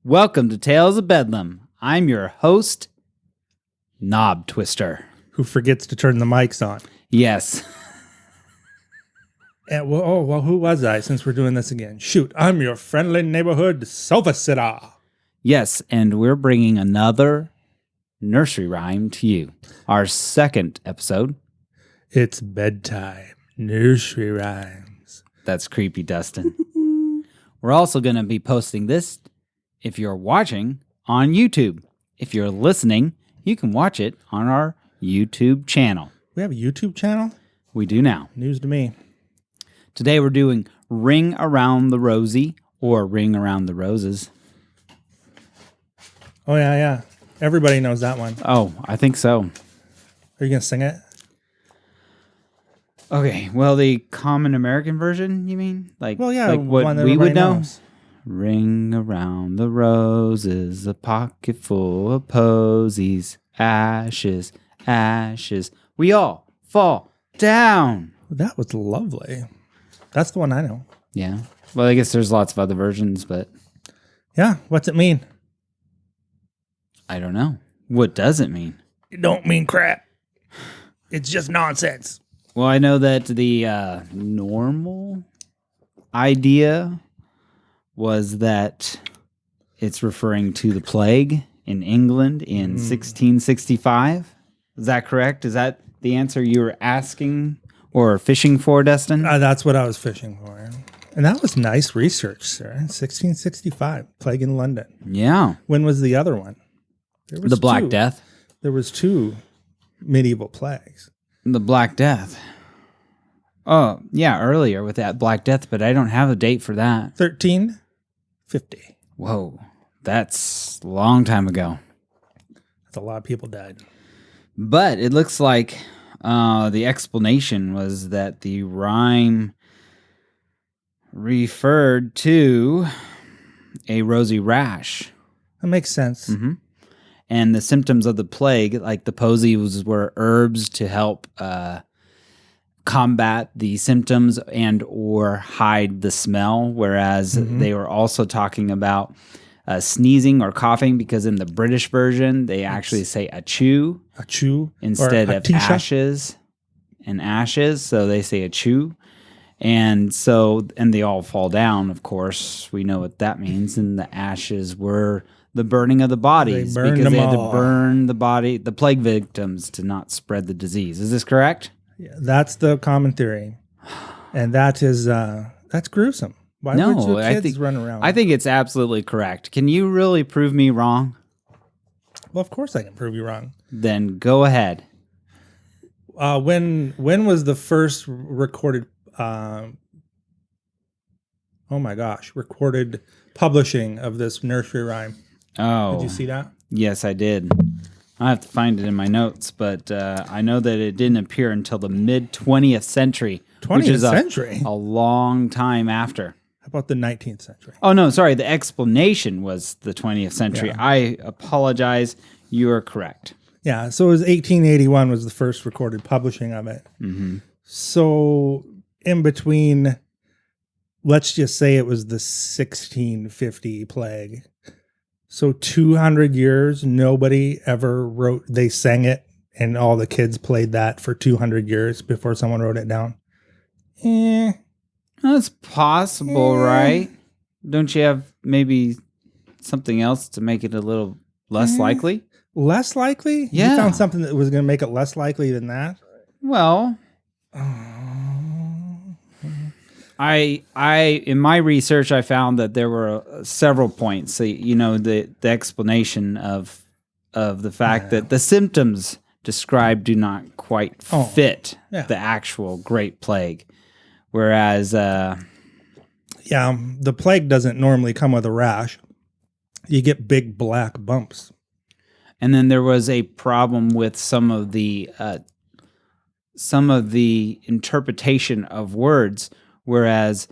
Welcome to Tales of Bedlam. I'm your host, Knob Twister. Who forgets to turn the mics on. Yes. And, who was I since we're doing this again? Shoot, I'm your friendly neighborhood sofa sitter. Yes, and we're bringing another nursery rhyme to you. Our second episode. It's bedtime. Nursery rhymes. That's creepy, Dustin. We're also going to be posting this, if you're watching, on YouTube. If you're listening, you can watch it on our YouTube channel. We have a YouTube channel? We do now. News to me. Today we're doing Ring Around the Rosie, or Ring Around the Roses. Oh, yeah. Everybody knows that one. Oh, I think so. Are you going to sing it? Okay, well, the common American version, you mean? Like what one that we would know? knows. Ring around the roses, a pocket full of posies, ashes, ashes. We all fall down. That was lovely. That's the one I know. Yeah. Well, I guess there's lots of other versions, but Yeah, what's it mean? I don't know. What does it mean? It don't mean crap. It's just nonsense. Well, I know that the normal idea was that it's referring to the plague in England in 1665. Is that correct? Is that the answer you were asking or fishing for, Dustin? That's what I was fishing for. And that was nice research, sir. 1665, plague in London. Yeah. When was the other one? There was The Black two. Death. There was two medieval plagues. The Black Death. Oh, yeah, earlier with that Black Death, but I don't have a date for that. 1350. Whoa, that's a long time ago. That's a lot of people died. But it looks like the explanation was that the rhyme referred to a rosy rash. That makes sense. Mm-hmm. And the symptoms of the plague, like the posies, were herbs to help combat the symptoms and or hide the smell, whereas they were also talking about sneezing or coughing, because in the British version, they actually say achoo instead of ashes and ashes, so they say achoo. And they all fall down, of course. We know what that means. And the ashes were the burning of the bodies, because they had to burn the body, the plague victims, to not spread the disease. Is this correct? Yeah, that's the common theory. And that is, that's gruesome. Why would your kids run around? I think it's absolutely correct. Can you really prove me wrong? Well, of course I can prove you wrong. Then go ahead. When was the first recorded recorded publishing of this nursery rhyme? Oh. Did you see that? Yes, I did. I have to find it in my notes, but I know that it didn't appear until the mid-20th century. 20th century? A long time after. How about the 19th century? Oh, no, sorry. The explanation was the 20th century. Yeah. I apologize. You are correct. Yeah, so it was 1881 was the first recorded publishing of it. Mm-hmm. So in between, let's just say it was the 1650 plague. So 200 years, nobody ever wrote, they sang it, and all the kids played that for 200 years before someone wrote it down. That's possible, right? Don't you have maybe something else to make it a little less likely? Less likely? Yeah. You found something that was going to make it less likely than that? Well, I in my research, I found that there were several points. The explanation of the fact that the symptoms described do not quite fit the actual Great Plague, whereas the plague doesn't normally come with a rash. You get big black bumps. And then there was a problem with some of the interpretation of words. Whereas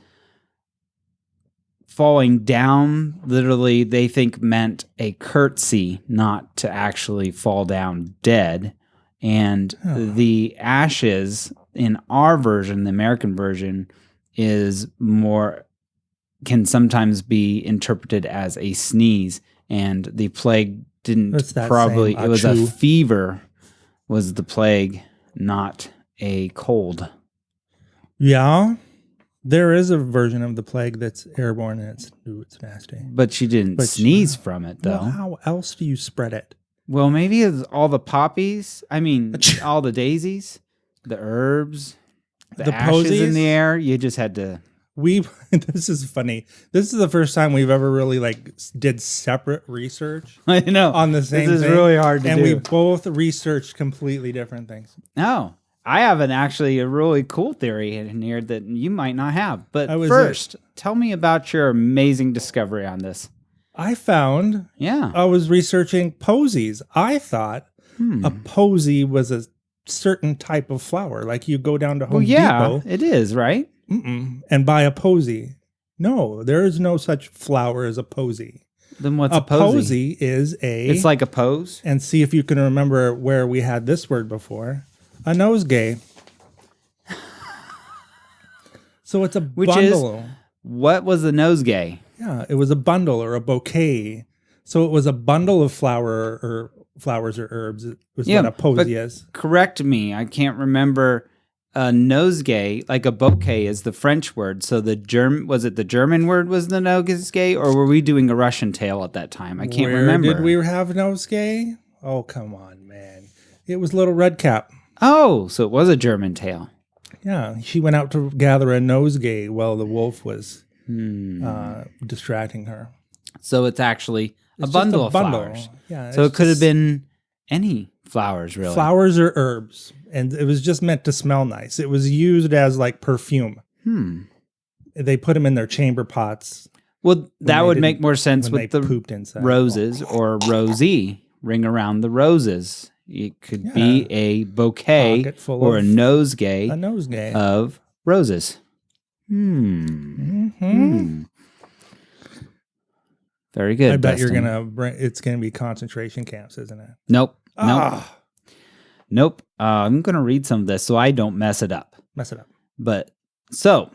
falling down, literally, they think meant a curtsy, not to actually fall down dead. And the ashes in our version, the American version, is more can sometimes be interpreted as a sneeze, and the plague didn't It's that probably, same it was a achoo. fever was the plague, not a cold. Yeah. There is a version of the plague that's airborne and it's nasty. But she didn't But sneeze from it, though. Well, how else do you spread it? Well, maybe it's all the poppies. I mean, all the daisies, the herbs, the ashes in posies? the air. You just had to. This is funny. This is the first time we've ever really did separate research I know on the same This is thing. really hard to and do. we both researched completely different things. No, I have actually a really cool theory in here that you might not have. But That was first, tell me about your amazing discovery on this. I found Yeah. I was researching posies. I thought a posy was a certain type of flower. Like you go down to Home Depot it is, right? and buy a posy. No, there is no such flower as a posy. Then what's a posy is a... It's like a pose? And see if you can remember where we had this word before. A nosegay. So it's a bundle. What was the nosegay? Yeah, it was a bundle or a bouquet. So it was a bundle of flowers or herbs. It was what a posy is. Correct me. I can't remember. A nosegay, like a bouquet, is the French word. So was it the German word was the nosegay, or were we doing a Russian tale at that time? I can't remember. Did we have nosegay? Oh, come on, man. It was Little Redcap. Oh, so it was a German tale. Yeah, she went out to gather a nosegay while the wolf was distracting her. So it's actually It's a bundle just of flowers. Yeah, So it could have been any flowers, really. Flowers or herbs. And it was just meant to smell nice. It was used as like perfume. They put them in their chamber pots. Well, that would make more sense with the pooped inside. roses or Rosie. Ring around the roses. It could be a bouquet Pocket full or a of nosegay a nosegay of roses. Very good. I bet Dustin. you're it's gonna be concentration camps, isn't it? Nope. I'm gonna read some of this so I don't mess it up. But so,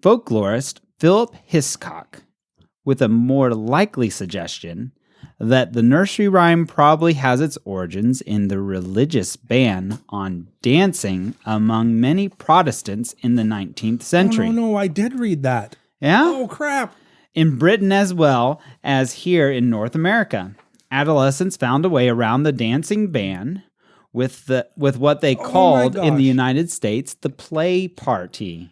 folklorist Philip Hiscock, with a more likely suggestion that the nursery rhyme probably has its origins in the religious ban on dancing among many Protestants in the 19th century. Oh, no, I did read that. Yeah? Oh, crap. In Britain as well as here in North America, adolescents found a way around the dancing ban with what they called in the United States the play party.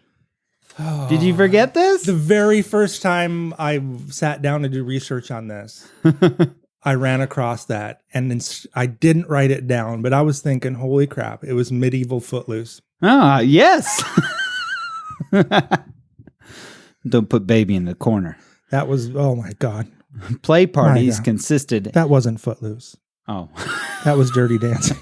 Did you forget this? The very first time I sat down to do research on this, I ran across that, and I didn't write it down, but I was thinking, holy crap, it was medieval Footloose. Ah, yes. Don't put baby in the corner. That was, oh my God. Play parties consisted... That wasn't Footloose. Oh. That was Dirty Dancing.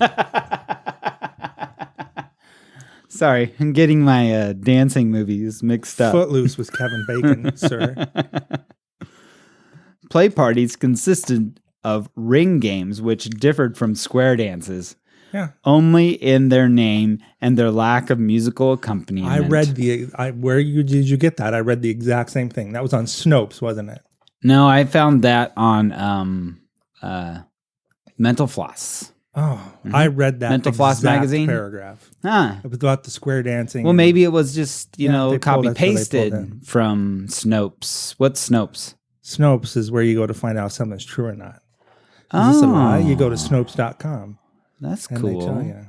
Sorry, I'm getting my dancing movies mixed up. Footloose was Kevin Bacon, sir. Play parties consisted of ring games, which differed from square dances. Yeah. Only in their name and their lack of musical accompaniment. I read did you get that? I read the exact same thing. That was on Snopes, wasn't it? No, I found that on Mental Floss. Oh, I read that Mental Floss magazine paragraph. Huh. It was about the square dancing. Well, maybe it was just, copy pasted in. from Snopes. What's Snopes? Snopes is where you go to find out if something's true or not. Is this a lie? You go to Snopes.com. That's and cool. They tell you.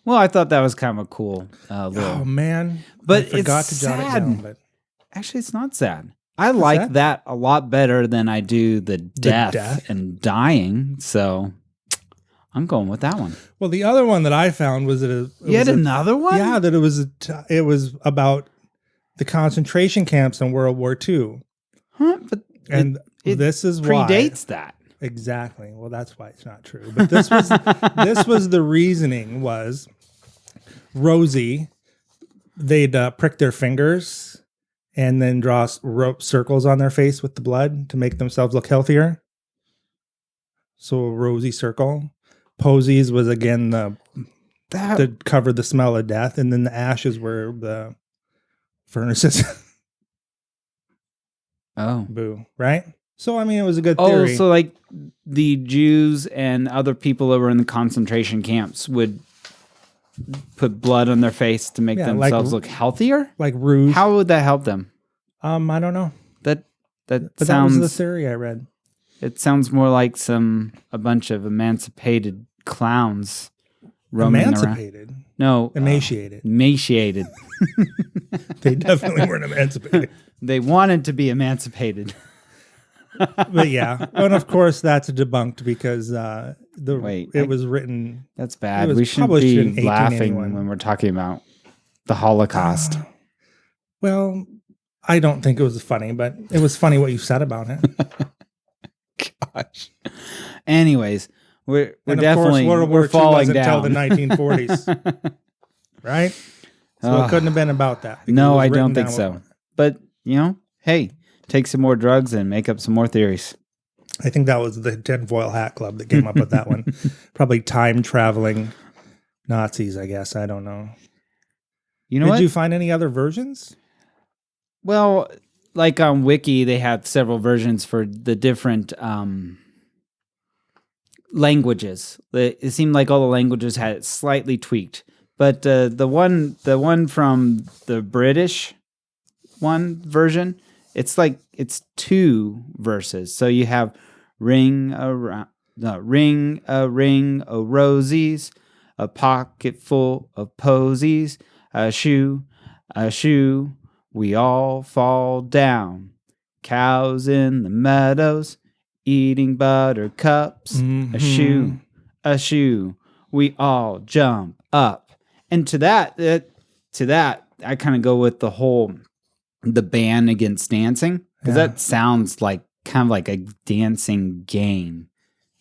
Well, I thought that was kind of a cool little... Oh, man. But I forgot it's to jot it down. But actually, it's not sad. I like that a lot better than I do the death and dying. So I'm going with that one. Well, the other one that I found was that you had another one? Yeah, that it was about the concentration camps in World War II. Huh? But this is predates that. Exactly. Well, that's why it's not true. But this was the reasoning was Rosie, they'd prick their fingers and then draw circles on their face with the blood to make themselves look healthier. So a Rosie circle. Posies was again to cover the smell of death, and then the ashes were the furnaces. Oh. Boo, right? So, I mean, it was a good Oh, theory. so like the Jews and other people that were in the concentration camps would put blood on their face to make themselves look healthier? Like rouge. How would that help them? I don't know. But That sounds... was the theory I read. It sounds more like a bunch of emancipated clowns roaming Emancipated? around. No. Emaciated. Emaciated. They definitely weren't emancipated. They wanted to be emancipated. But yeah. And of course, that's debunked because it was written... That's bad. Was we shouldn't published be in laughing 1881. when we're talking about the Holocaust. Well, I don't think it was funny, but it was funny what you said about it. Gosh. Anyways, we're definitely World War we're II falling wasn't down until the 1940s, right? So it couldn't have been about that. No, I don't think so. But hey, take some more drugs and make up some more theories. I think that was the tinfoil hat club that came up with that one. Probably time traveling Nazis, I guess. I don't know. Did you find any other versions? Well, like on Wiki, they have several versions for the different languages. It seemed like all the languages had it slightly tweaked. But the one from the British version, it's 2 verses. So you have ring a ring o' rosies, a pocket full of posies, a shoe, we all fall down. Cows in the meadows, eating buttercups, a shoe, we all jump up. And to that, I kind of go with the ban against dancing, because that sounds like kind of like a dancing game.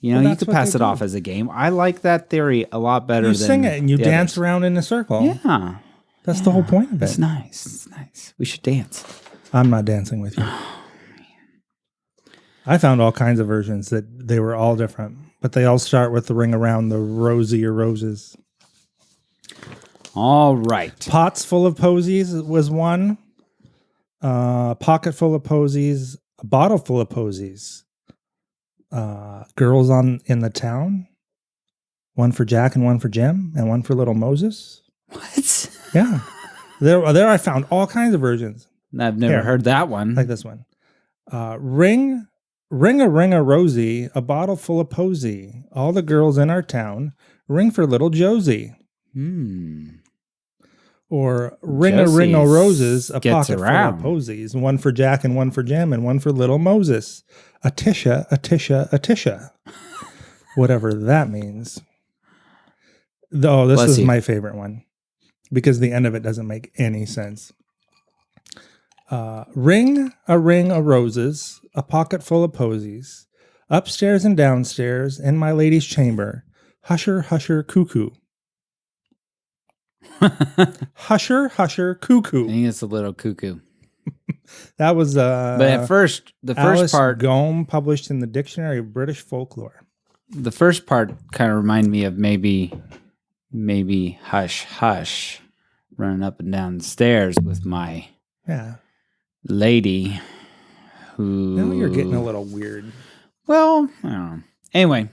You could pass it off as a game. I like that theory a lot better. You sing it and you dance around in a circle. Yeah. That's the whole point of it. It's nice. It's nice. We should dance. I'm not dancing with you. I found all kinds of versions that they were all different, but they all start with the ring around the Rosie or roses. All right. Pots full of posies was one. Pocket full of posies. A bottle full of posies. Girls in the town. One for Jack and one for Jim and one for little Moses. What? Yeah. There I found all kinds of versions. I've never heard that one. Like this one. Ring a Rosie, a bottle full of posy. All the girls in our town, ring for little Josie. Or ring a roses, a pocket full of posies. One for Jack and one for Jim and one for little Moses. A Tisha. Whatever that means. Oh, this is my favorite one. Because the end of it doesn't make any sense. Ring a roses, a pocket full of posies. Upstairs and downstairs in my lady's chamber. Husher, cuckoo. Husher, cuckoo. I think it's a little cuckoo. That was but at first, the first part, Gome, published in the Dictionary of British Folklore. The first part kind of reminded me of maybe hush, hush, running up and down the stairs with my lady who... Now you're getting a little weird. Well, I don't know. Anyway.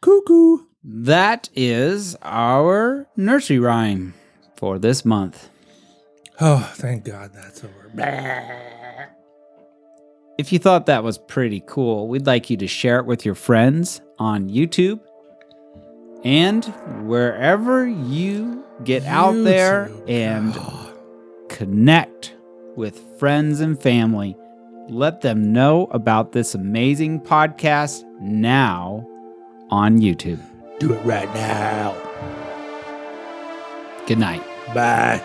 Cuckoo. That is our nursery rhyme for this month. Oh, thank God that's over. If you thought that was pretty cool, we'd like you to share it with your friends on YouTube and wherever you get out there and connect with friends and family. Let them know about this amazing podcast now on YouTube. Do it right now. Good night. Bye.